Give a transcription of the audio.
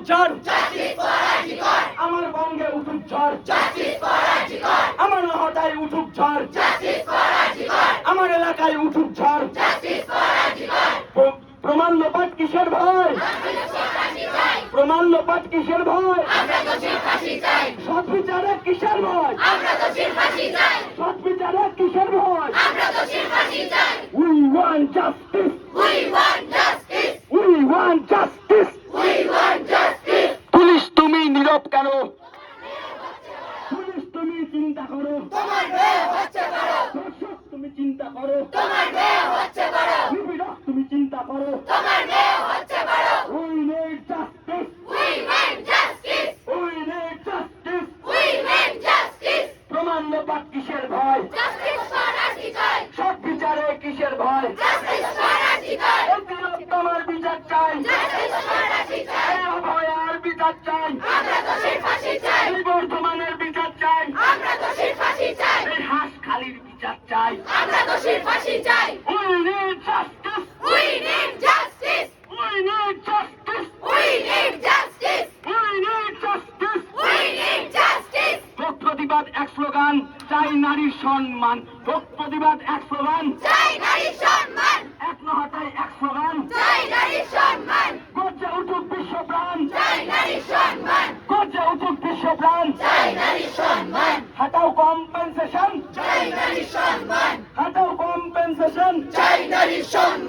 ঝড়, Justice for Arjikor! আমার বঙ্গে উঠুক ঝড়, Justice for Arjikor! আমার নহটায় উঠুক ঝড়, Justice for Arjikor! আমার এলাকায় উঠুক ঝড়। Justice for Arjikor! প্রমাণ লোপাট কিসের ভয়? প্রমাণ লোপাট কিসের ভয়? আমরা দোষীর ফাঁসি চাই! সৎ বিচারে কিসের ভয়? আমরা দোষীর ফাঁসি চাই! সৎ বিচারে কিসের ভয়? আমরা দোষীর ফাঁসি চাই! We want justice! We want justice! We want justice! We want justice! Police তুমি নীরব কেন? পুলিশ তুমি চিন্তা করো, তোমার মেয়ে হচ্ছে বড়! দর্শক তুমি চিন্তা করো, তোমার মেয়ে হচ্ছে বড়! নিপীড়ক তুমি চিন্তা করো। তোমার মেয়ে হচ্ছে বড়! We need justice! We want justice! We need justice! We want justice! প্রমাণ লোপাট কিসের ভয়? Justice for Arjikor! সৎ বিচারে কিসের ভয়? Justice for Arjikor! তোমার বিচার চাই, Justice for Arjikor! এই অভয়ার বিচার চাই, আমরা দোষীর ফাঁসি চাই! এই বর্ধমানের বিচার চাই, আমরা দোষীর ফাঁসি চাই! এই হাঁসখালির বিচার চাই। আমরা দোষীর ফাঁসি চাই! We need justice! We need justice! We need justice! We need justice! We need justice! We need justice! ভোগ প্রতিবাদ এক স্লোগান, চাই নারীর সম্মান। ভোগ প্রতিবাদ এক স্লোগান, চাই নারীর সম্মান! এক নহটায় এক স্লোগান। চাই নারীর সম্মান! গর্জে উঠুক বিশ্বপ্রাণ, চাই নারীর সম্মান! গর্জে উঠুক বিশ্বপ্রাণ। চাই নারীর সম্মান! হাটাও কম্পেনসেশন, চাই নারীর সম্মান! হাটাও কম্পেনসেশন। চাই নারীর সম্মান!